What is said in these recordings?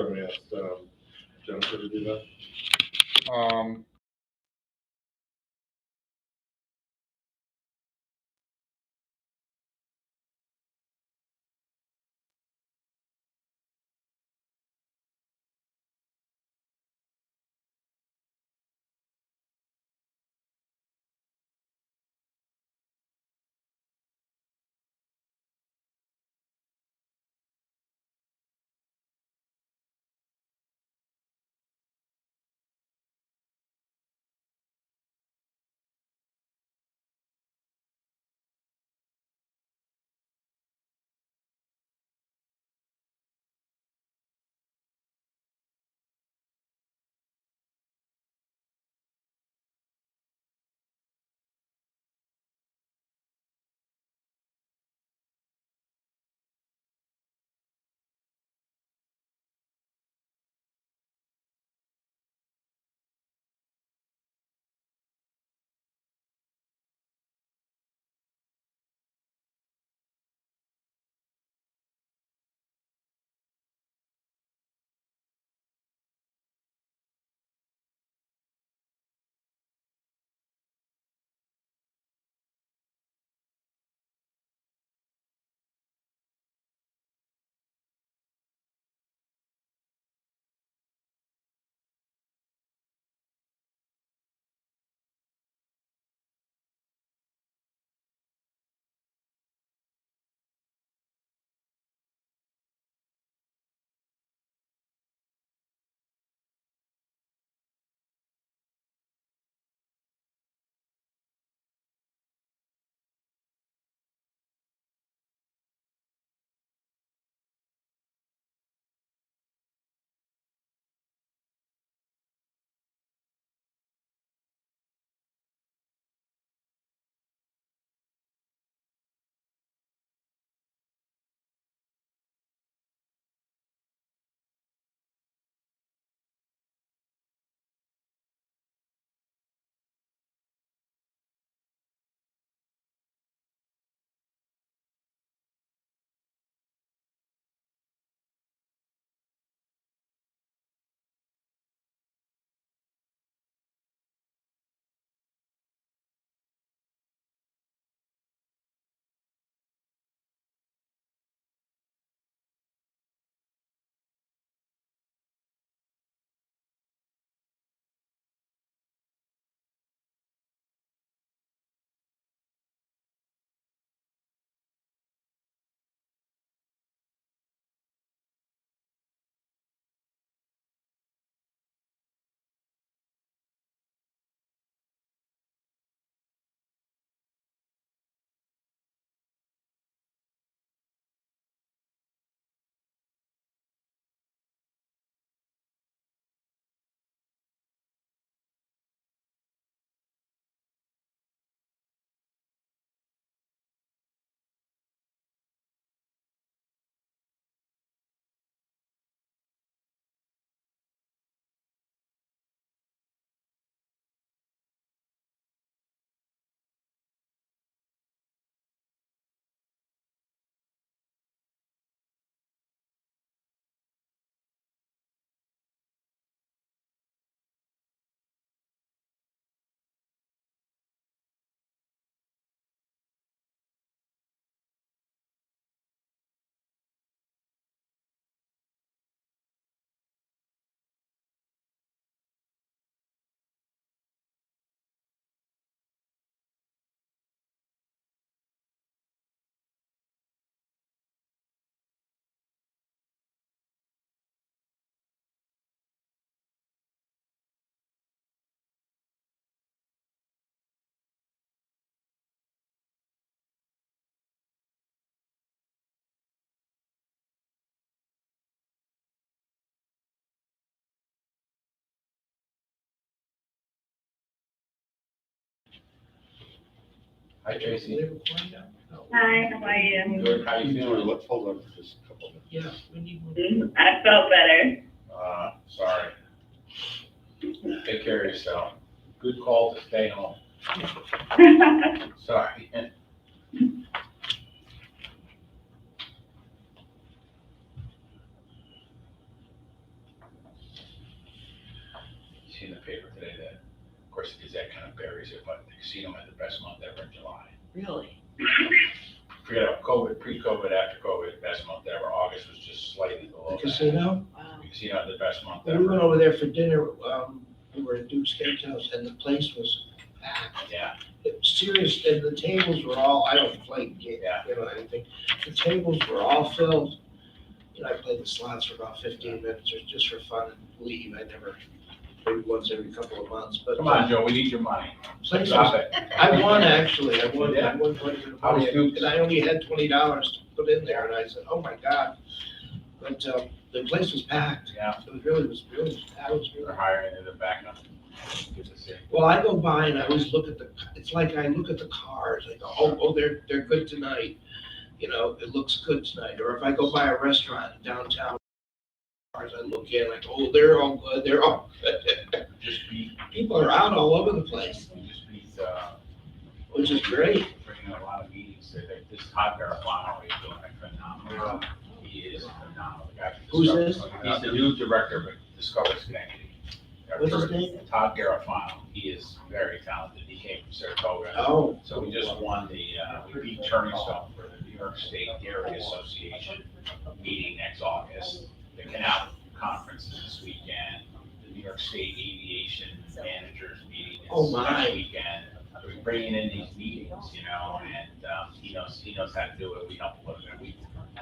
So I'm gonna ask Jennifer to do that. Hi, Tracy. Hi, how are you? Good, how you Victoria, feeling? let's hold on for just a couple minutes. Yeah, we need one. I felt better. Sorry. Take care of yourself. Good call to stay home. Sorry. see in the paper today that, of course, the Gazette kind of buries it, but the casino had the best month ever in July. Really? Forget about COVID, pre-COVID, after COVID, best month ever. August was just slightly below The that. casino. Wow. The casino had the best month We went ever. over there for dinner, we were at Duke's Steakhouse, and the place was packed. Yeah, It was serious, and the tables were all, I don't play, Yeah. anything. The tables were all filled. You know, I played the slots for about 15 minutes, just for fun and leave. I never, maybe once every couple of months, but. come on, Joe, we need your money. Place Stop was, it. I won, actually. I won Yeah. quite a bit of How was money, Duke's? and I only had $20 to put in there, and I said, oh my God. But, the place was packed. Yeah, It was really, I was they're really. hiring in the backup. Good to see. Well, I go by and I always look at it's like I look at the cars, I go, oh, they're good tonight. You know, it looks good tonight. Or if I go by a restaurant downtown, cars, I look in, like, oh, they're all good, they're all good. Just beat, People are out all over the place, which is great. bringing a lot of meetings. This Todd Garofano is doing a phenomenal job. He is phenomenal. The guy from Who's Discover- this? He's the new director of Discover Schenectady. What's his name? Todd Garofano. He is very talented. He came from Saratoga. Oh, So we just won we beat Turning Stone for the New York State Dairy Association meeting next August. The Canal Conference is this weekend. The New York State Aviation Managers meeting Oh, is my. next weekend. So we're bringing in these meetings, you know, and he knows how to do it. We helped a little bit.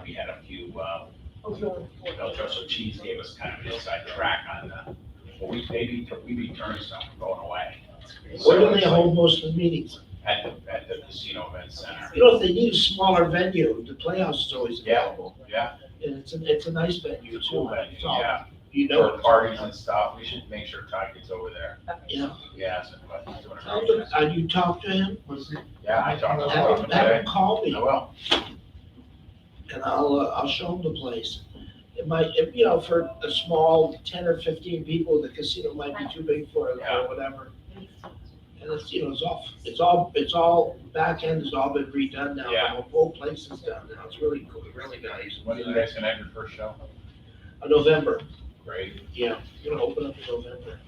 We had a few, El Troso Cheese gave us kind of an inside track on well, we beat Turning Stone, we're going away. where do they hold most of the meetings? At the Casino Event Center. You know, if they need a smaller venue, the Playhouse is always Yeah. available. Yeah, And it's a nice venue too. cool venue, It's all- yeah. You know. For parties and stuff, we should make sure Todd gets over there. Yeah. Yeah, so, but he's doing a Tell great them, job. you talk to him, Yeah, I talked to have him him, have today. him call me. I will. And I'll show them the place. It might, you know, for a small 10 or 15 people, the casino might be too big for it Yeah. or whatever. And it's, you know, it's all, back end has all been redone now. Yeah. The whole place is done now. It's really cool, really nice. When are you guys gonna have your first show? November, Great. yeah, we're gonna open up in November.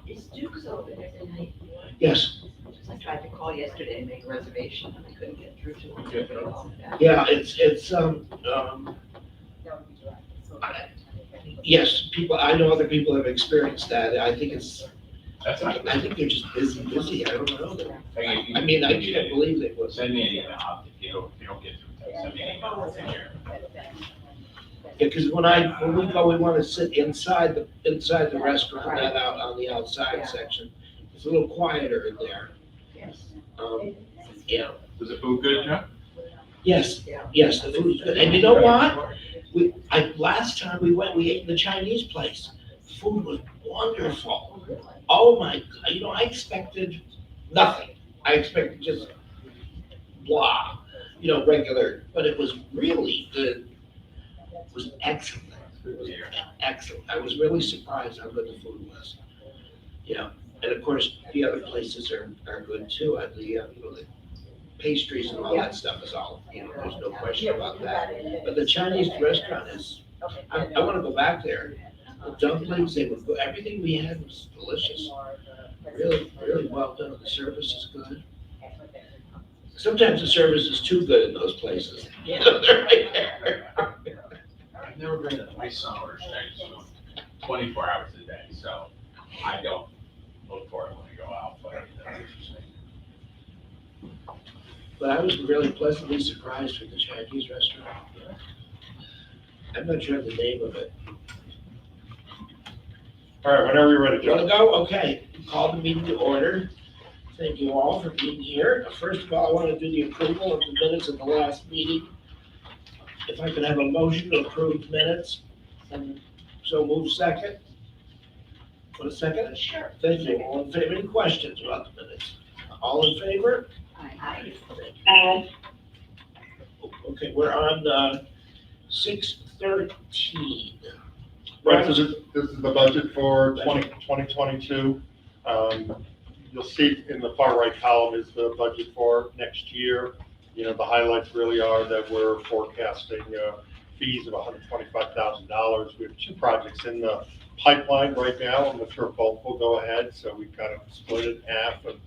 Is Duke's open tonight? Yes, I tried to call yesterday and make a reservation, and I couldn't get through to them. Good. yeah, yes, I know other people have experienced that. I think That's not I good. think they're just busy. I don't know. Hey, if you- I mean, I can't believe they was. Send me an email if you don't get through, send me an email. I'll take care of it. Because when we go, we want to sit inside the restaurant, not out on the outside section. It's a little quieter in there. Yes. Yeah, Was the food good, Jeff? yes, the food's good. And you know what? Last time we went, we ate in the Chinese place. The food was wonderful. Oh my, you know, I expected nothing. I expected just blah, you know, regular, but it was really good. It was excellent. Excellent. I was really surprised how good the food was. Yeah, and of course, the other places are good too. You know, the pastries and all that stuff is all, you know, there's no question about that. But the Chinese restaurant is, I want to go back there. The dumplings, they were good. Everything we had was delicious. Really, really well done. The service is good. Sometimes the service is too good in those places. You know, they're right there. I've never been to my summer, 24 hours a day, so I don't look for it when I go out, but that's interesting. But I was really pleasantly surprised with the Chinese restaurant. I'm not sure of the name of it. All right, whenever you're ready, You want to Joe. go? Okay. Call the meeting to order. Thank you all for being here. First of all, I want to do the approval of the minutes of the last meeting. If I could have a motion to approve minutes, and so move second. Want a second? Sure. Thank you. All in favor? Any questions about the minutes? All in favor? Aye. Okay, we're on 6:13. Right, so this is the budget for 2022. You'll see in the far right column is the budget for next year. You know, the highlights really are that we're forecasting fees of $125,000. We have two projects in the pipeline right now. I'm not sure if both will go ahead, so we've kind of split it in half and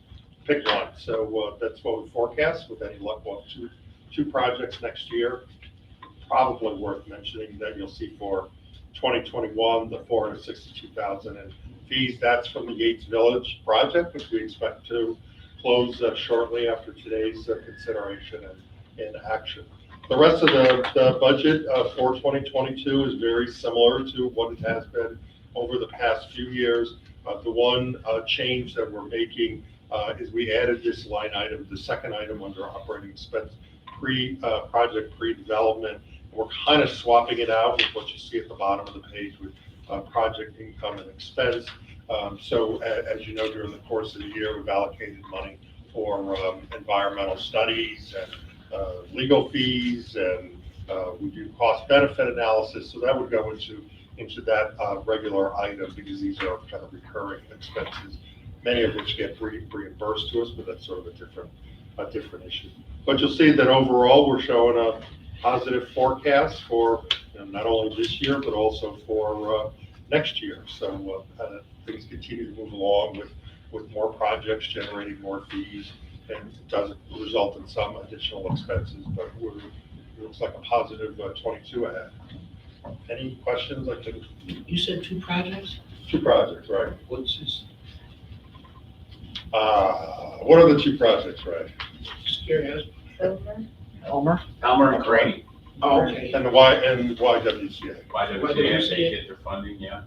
pick one. So that's what we forecast. With any luck, we'll have two projects next year. Probably worth mentioning that you'll see for 2021, the $462,000 in fees. That's from the Yates Village project, which we expect to close shortly after today's consideration and action. The rest of the budget for 2022 is very similar to what it has been over the past few years. The one change that we're making is we added this line item, the second item under operating expense, project pre-development. We're kind of swapping it out with what you see at the bottom of the page with project income and expense. So as you know, during the course of the year, we've allocated money for environmental studies and legal fees, and we do cost benefit analysis. So that would go into that regular item, because these are kind of recurring expenses, many of which get reimbursed to us, but that's sort of a different issue. But you'll see that overall, we're showing a positive forecast for not only this year, but also for next year. So things continue to move along with more projects generating more fees, and it does result in some additional expenses, but it looks like a positive 22 ahead. Any questions? You said two projects? Two projects, right? What's this? What are the two projects, right? Just curious. Elmer? Elmer and Crane, Oh, okay. And YWCA. YWCA, they get their funding, yeah.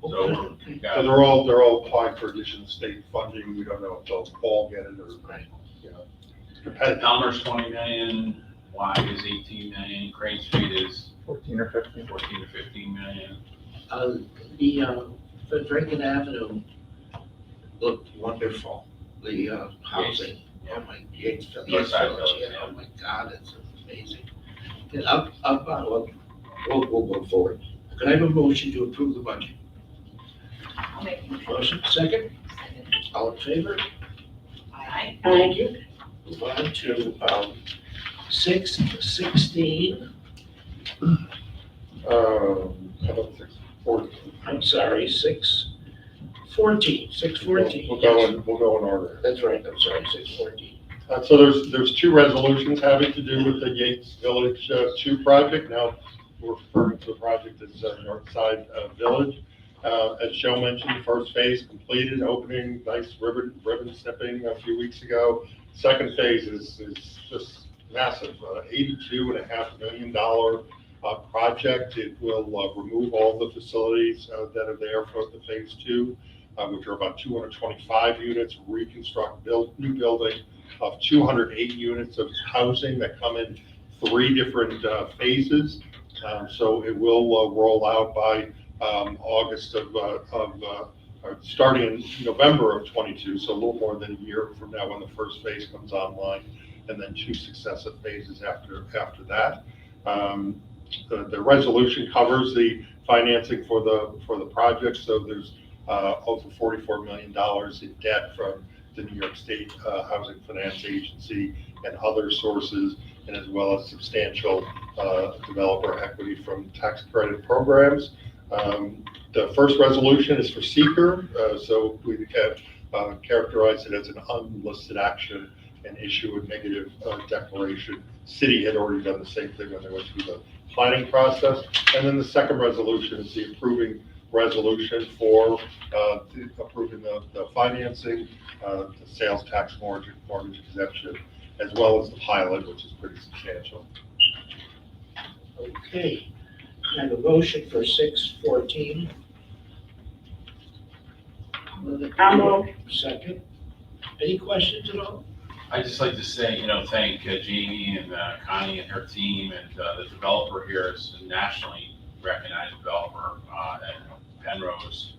So Okay. we've So got, they're all applying for additional state funding. We don't know if they'll all get it or, Right. you know, depending. Elmer's 20 million, Y is 18 million, Crane Street is 14 or 15. 14 to 15 million. The Draken Avenue looked wonderful, the housing. Oh my, Yates Village, Northside Village, yeah, yeah. oh my God, it's amazing. And we'll go forward. Could I have a motion to approve the budget? I'll make a motion. Motion, second, all in favor? Aye. Thank you. Move on to 6:16, How about 6:14? I'm sorry, 6:14, 6:14. We'll go in order. That's right, I'm sorry, 6:14. So there's two resolutions having to do with the Yates Village 2 project. Now, we're referring to the project as Northside Village. As Joe mentioned, the first phase completed, opening, nice ribbon snipping a few weeks ago. Second phase is just massive, $82.5 million project. It will remove all the facilities that are there for the phase 2, which are about 225 units, reconstruct, new building of 208 units of housing that come in 3 different phases. So it will roll out by August or starting in November of 22, so a little more than a year from now when the first phase comes online, and then 2 successive phases after that. The resolution covers the financing for the project, so there's over $44 million in debt from the New York State Housing Finance Agency and other sources, and as well as substantial developer equity from tax credit programs. The first resolution is for seeker, so we have characterized it as an unlisted action and issue a negative declaration. City had already done the same thing when they went through the planning process. And then the second resolution is the approving resolution for approving the financing, the sales tax mortgage exemption, as well as the pilot, which is pretty substantial. Okay, I have a motion for 6:14. I'll move. Second. Any questions at all? I'd just like to say, thank Jamie and Connie and her team, and the developer here is a nationally recognized developer at Penrose.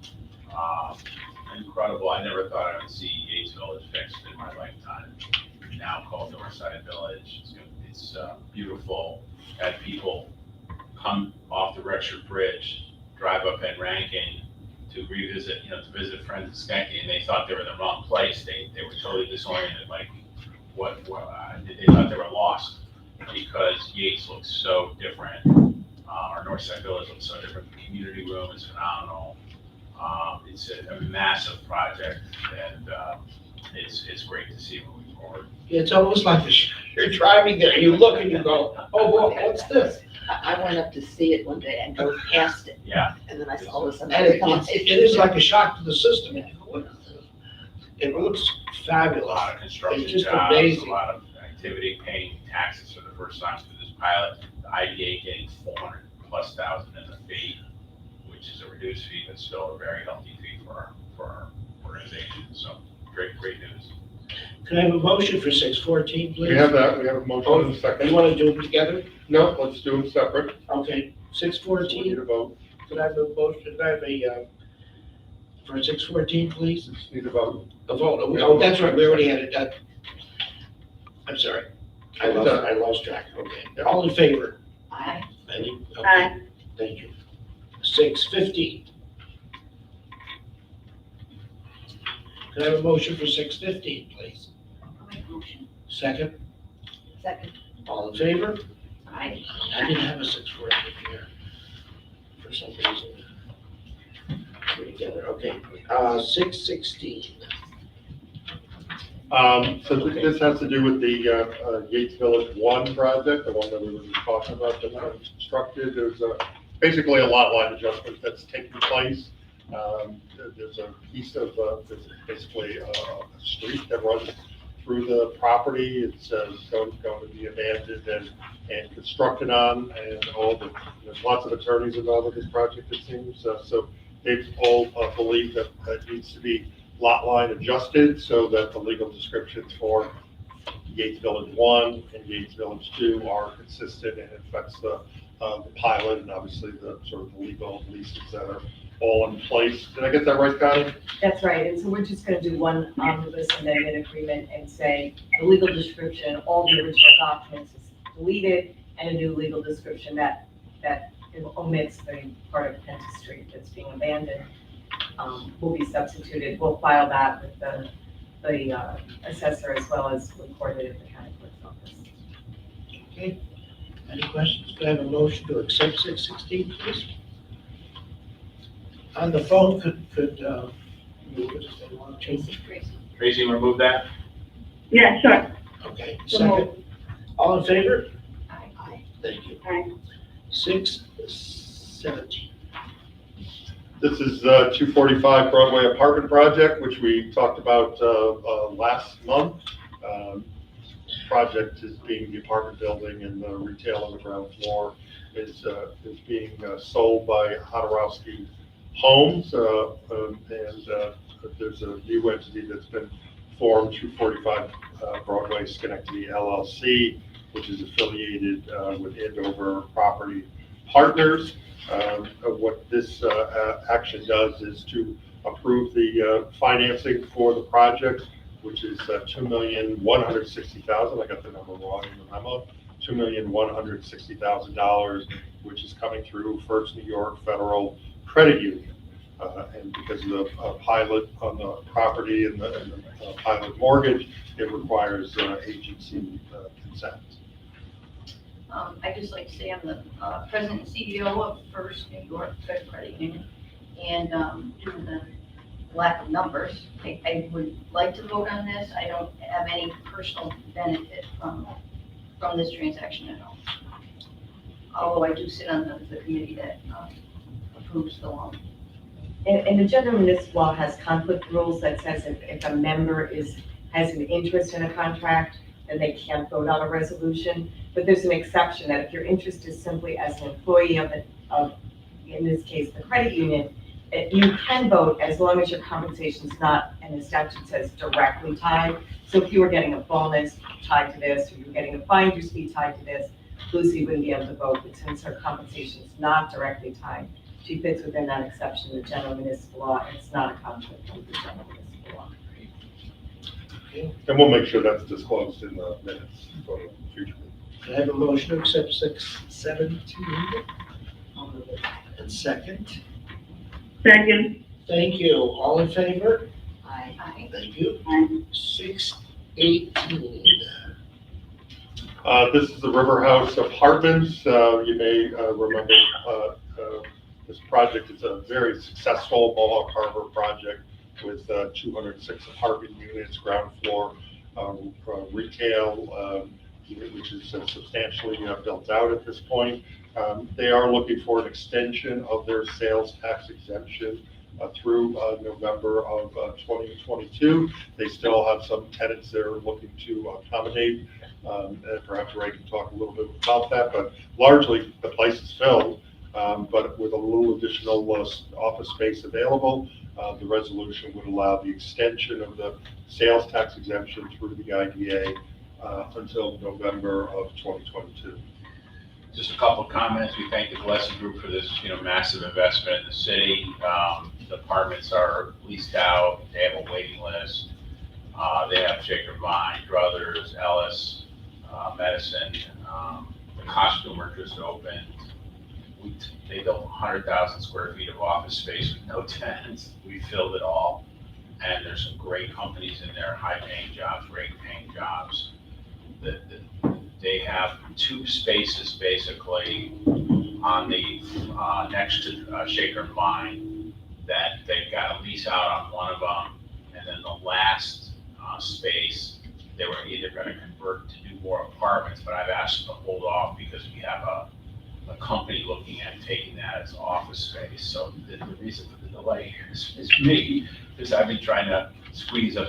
Incredible. I never thought I would see Yates Village fixed in my lifetime. Now called Northside Village. It's beautiful. Had people come off the Rexford Bridge, drive up in Rankin to revisit, to visit friends in Skanky, and they thought they were in the wrong place. They were totally disoriented, like they thought they were lost, because Yates looks so different Our North Side Village looks so different. The community room is phenomenal. It's a massive project, and it's great to see moving forward. It's almost like you're driving there, you look and you go, oh, well, what's this? I went up to see it one day and drove past it, Yeah, and then I saw this. And it is like a shock to the system. It looks a fabulous. lot of construction It's just jobs, a amazing. lot of activity, paying taxes for the first time through this pilot. The IDA getting 400,000+ in the fee, which is a reduced fee, but still a very healthy fee for our organization. So great news. Can I have a motion for 614, please? We have that, we have a motion in a You second. want to do them together? No, let's do them separate. Okay, We need 614, a vote. could I have a motion, could I have a, for 614, please? Just need a vote. A vote, oh, that's right, we already had it done. I'm sorry, I lost track, okay. All in favor? Aye. Any? Okay, Aye. thank you. 615. Could I have a motion for 615, please? I'll make a motion. Second, Second. all in favor? Aye. I didn't have a 614 here for some reason. We're together, okay. 616. So this has to do with the Yates Village 1 project, the one that we were just talking about, that was constructed. There's basically a lot line adjustment that's taking place. There's a piece of, there's basically a street that runs through the property. It's going to be abandoned and constructed on, and there's lots of attorneys involved with this project, it seems. So they've all believe that it needs to be lot line adjusted so that the legal descriptions for Yates Village 1 and Yates Village 2 are consistent, and it affects the pilot and obviously the sort of the legal leases that are all in place. Did I get that right, Connie? That's right, and so we're just gonna do one omnibus amendment agreement and say the legal description, all the original documents is deleted, and a new legal description that omits the part of Prentice Street that's being abandoned, will be substituted. We'll file that with the assessor as well as recorded at the county clerk's office. Okay. Any questions? Could I have a motion to accept 616, please? On the phone, could move it if they want to change it? Tracy, you remove that? Yeah, sure. Okay, So second. All in favor? Aye. Thank you. Aye. 617. This is 245 Broadway apartment project, which we talked about last month. Project is being the apartment building, and the retail on the ground floor is being sold by Hodorowski Homes, and there's a new entity that's been formed, 245 Broadway Schenectady LLC, which is affiliated with Andover Property Partners. What this action does is to approve the financing for the project, which is $2,160,000. I got the number wrong in the memo. $2,160,000, which is coming through First New York Federal Credit Union. And because of the pilot on the property and the pilot mortgage, it requires agency consent. I'd just like to say I'm the president and CEO of First New York Fed Credit Union. And due to the lack of numbers, I would like to vote on this. I don't have any personal benefit from this transaction at all. Although I do sit on the committee that approves the loan. And the general municipal law has conflict rules that says if a member has an interest in a contract, then they can't vote on a resolution. But there's an exception that if your interest is simply as an employee of in this case, the credit union, you can vote as long as your compensation is not, and the statute says, directly tied. So if you were getting a bonus tied to this, or you were getting a finder's fee tied to this, Lucy wouldn't be able to vote, but since her compensation is not directly tied, she fits within that exception of the general municipal law, and it's not a conflict with the general municipal law. And we'll make sure that's disclosed in the minutes for the future. Can I have a motion to accept 617? And second. Second. Thank you. All in favor? Aye. Aye. Thank you. Aye. 618. This is the River House Apartments. You may remember this project is a very successful Mohawk Harbor project with 206 apartment units, ground floor retail, which is substantially built out at this point. They are looking for an extension of their sales tax exemption through November of 2022. They still have some tenants they're looking to accommodate. And perhaps Ray can talk a little bit about that, but largely the place is filled, but with a little additional office space available. The resolution would allow the extension of the sales tax exemption through the IDA until November of 2022. Just a couple of comments. We thank the Gillespie Group for this, massive investment in the city. The apartments are leased out. They have a waiting list. They have Shaker Vine, Druthers, Ellis, Medicine. The Costumer just opened. They built 100,000 square feet of office space with no tenants. We filled it all. And there's some great companies in there, high-paying jobs, great-paying jobs. They have 2 spaces basically on the next to Shaker Vine that they've got a lease out on one of them, and then the last space they were either going to convert to do more apartments, but I've asked them to hold off because we have a company looking at taking that as office space. So the reason for the delay here is me, because I've been trying to squeeze a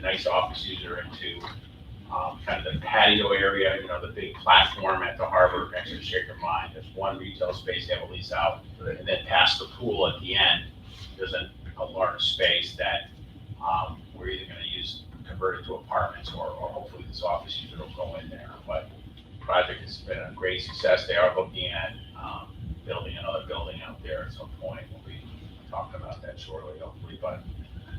nice office user into kind of the patio area, the big platform at the harbor next to Shaker Mine. There's one retail space they have a lease out, and then past the pool at the end, there's a large space that we're either going to convert it to apartments, or hopefully this office user will go in there. But the project has been a great success. They are looking at building another building out there at some point. We'll be talking about that shortly, hopefully, but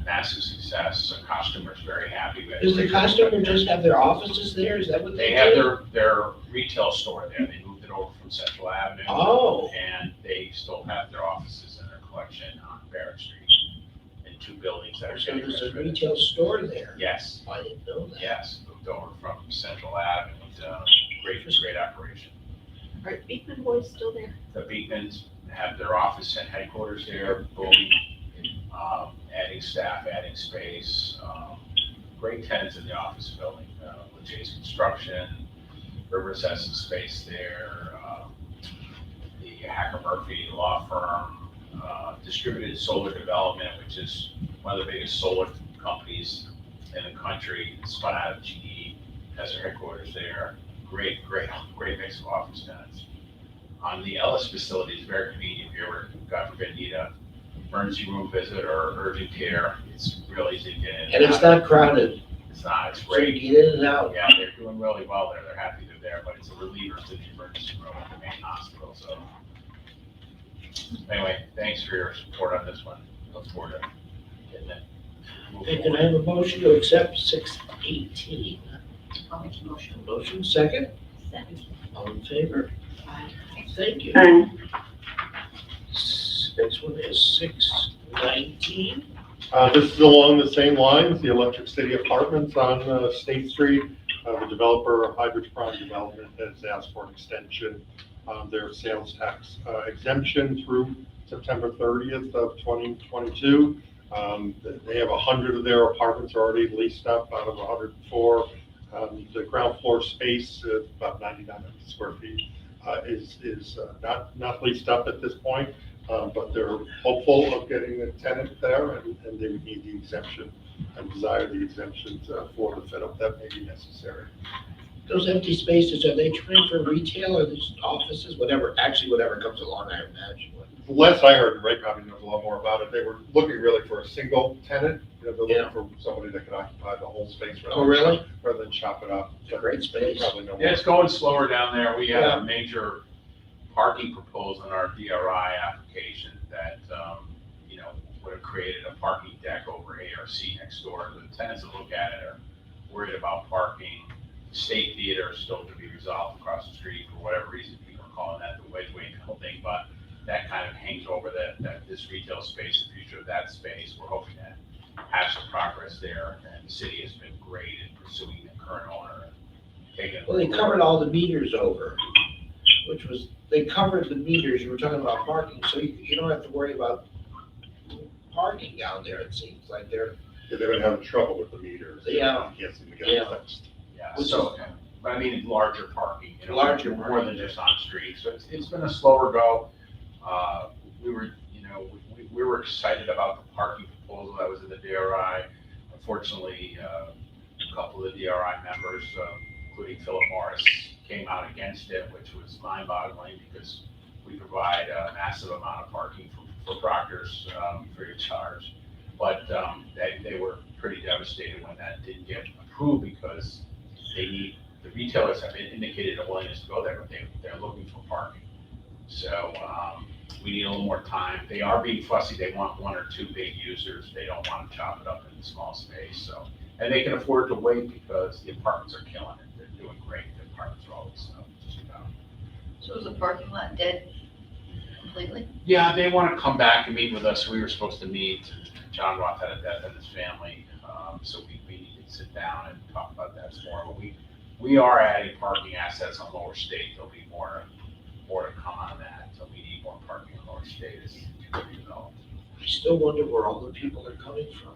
massive success. The Costumer's very happy with it. Does the Costumer just have their offices there? Is that what they They have do? their retail store there. They moved it over from Central Avenue. Oh. And they still have their offices and their collection on Barrett Street in 2 buildings that are So getting there's a renovated. retail store there? Yes, I didn't know that. yes, moved over from Central Avenue. Great operation. Are Beekman Boys still there? The Beekmans have their office and headquarters there, booming, adding staff, adding space. Great tenants in the office building, Lachey's Construction, Rivers has some space there. The Hacker Murphy Law Firm, Distributed Solar Development, which is one of the biggest solar companies in the country, spun out of GE, has their headquarters there. Great mix of office tenants. On the Ellis facility, it's very convenient. If you ever, God forbid, need a emergency room visit or urgent care, it's really easy to get in. And it's not crowded, It's not, it's so great. you get in and out. Yeah, they're doing really well there. They're happy they're there, but it's a reliever to the emergency room at the main hospital, so. Anyway, thanks for your support on this one. Look forward to getting it. moved Okay, can I forward. have a motion to accept 618? I'll make a motion. Motion second, Second. all in favor? Thank you. Aye. Next one is 619. This is along the same lines, the Electric City Apartments on State Street. The developer, Hybridge Prime Development, has asked for an extension on their sales tax exemption through September 30th of 2022. They have 100 of their apartments already leased up out of 104. The ground floor space, about 9,900 square feet, is not leased up at this point, but they're hopeful of getting a tenant there, and they would need the exemption and desire the exemptions for the fit up that may be necessary. Those empty spaces, are they trying for retail or these offices, whatever comes along, I imagine? The last I heard, and Ray probably knows a lot more about it, they were looking really for a single tenant. They're looking Yeah. for somebody that could occupy the whole space Oh, really? rather than chop it up. It's a great space. Probably know more. Yeah, it's going slower down there. We had Yeah. a major parking proposal in our DRI application that, would have created a parking deck over ARC next door. The tenants that look at it are worried about parking. State Theater is still to be resolved across the street for whatever reason. People are calling that the Wedgeway building, but that kind of hangs over this retail space, the future of that space. We're hoping to have some progress there, and the city has been great in pursuing the current owner. taken. Well, they covered all the meters over, which was, they covered the meters, you were talking about parking, so you don't have to worry about parking down there, it seems like they're, They've been having trouble with the meters. Yeah. Can't seem to get Yeah. it fixed. Yeah, Which so, but I mean, larger parking, Larger more parking. than just on street, so it's been a slower go. We were, we were excited about the parking proposal that was in the DRI. Unfortunately, a couple of the DRI members, including Philip Morris, came out against it, which was mind-boggling because we provide a massive amount of parking for Proctors, free of charge. But they were pretty devastated when that didn't get approved because the retailers have indicated a willingness to go there, but they're looking for parking. So we need a little more time. They are being fussy. They want one or two big users. They don't want to chop it up in a small space. So, and they can afford to wait because the apartments are killing it. They're doing great. The apartments are always just about. So is the parking lot dead completely? Yeah, they want to come back and meet with us. We were supposed to meet. John Roth had a death in his family, so we needed to sit down and talk about that some more. But we are adding parking assets on Lower State. There'll be more to come on that. So we need more parking on Lower State as it continues to develop. I still wonder where all the people are coming from.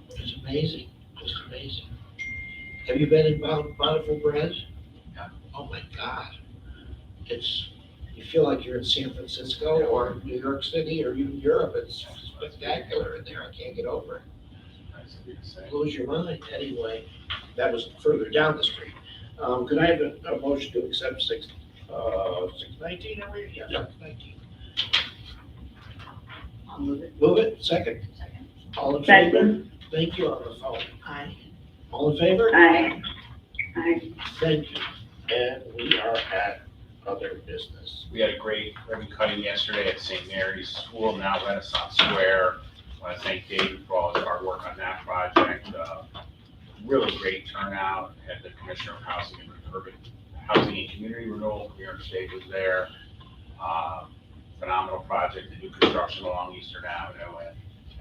It's amazing, just amazing. Have you been in Bountiful Bread? Yeah. Oh my God. You feel like you're in San Francisco or New York City or even Europe. It's spectacular in there. I can't get over it. Nice of you to say. Blows your mind. Anyway, that was further down the street. Could I have a motion to accept 619, are we? Yeah, 619. I'll move it. Move it, second. Second. All in favor? Second. Thank you on the phone. Aye. All in favor? Aye. Aye. Thank you. And we are at other business. We had a great ribbon cutting yesterday at St. Mary's School, now Renaissance Square. I want to thank David for all his hard work on that project. Really great turnout. Had the Commissioner of Housing and Urban Housing and Community Renewal, New York State was there. Phenomenal project, the new construction along Eastern Avenue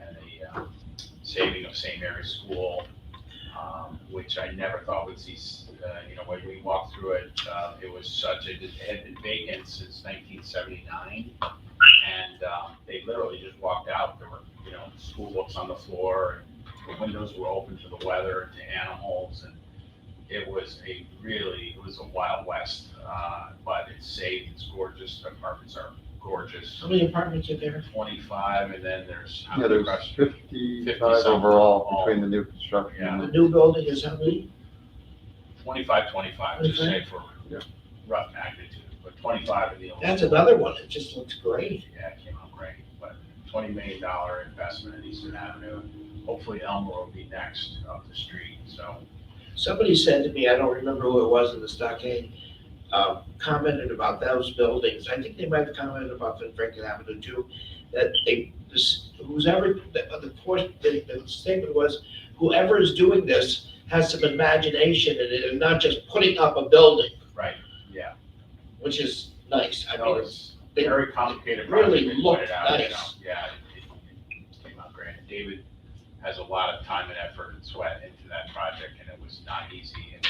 and the saving of St. Mary's School, which I never thought would see. When we walked through it, it was it had been vacant since 1979. And they literally just walked out. There were, school books on the floor, and the windows were open to the weather and to animals. And it was a Wild West, but it's safe, it's gorgeous. The apartments are gorgeous. How many apartments are there? 25, and then there's. Yeah, there's 55 overall between the new construction. Yeah. The new building is how many? 25, just say for Yeah. rough magnitude, but 25 in the old. That's another one. It just looks great. Yeah, it came out great, but $20 million investment in Eastern Avenue. Hopefully Elmer will be next up the street, so. Somebody said to me, I don't remember who it was in the Stockade, commented about those buildings. I think they might have commented about the Franklin Avenue too, that the statement was, whoever is doing this has some imagination in it and not just putting up a building, Right, yeah. which is nice. I I know mean, it's they very complicated really project, they looked pointed out, nice. Yeah, it came out great. David has a lot of time and effort and sweat into that project, and it was not easy. And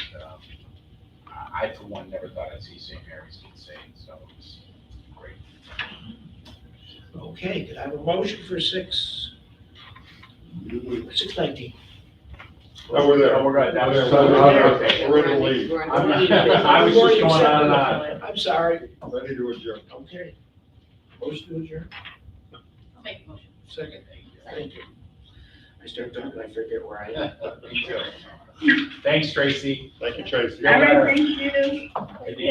I, for one, never thought I'd see St. Mary's get saved, so it was great. Okay, could I have a motion for 619? No, we're there. Oh, we're good. That was- Okay, we're in the lead. We're in I'm the lead. not- I was just going on and on. I'm sorry. Ready to adjourn. Okay. Motion to adjourn, I'll make a motion. second. Thank you. I start talking, I forget where I am. Me too. Thanks, Tracy. Thank you, Tracy. All right, thank you. Good to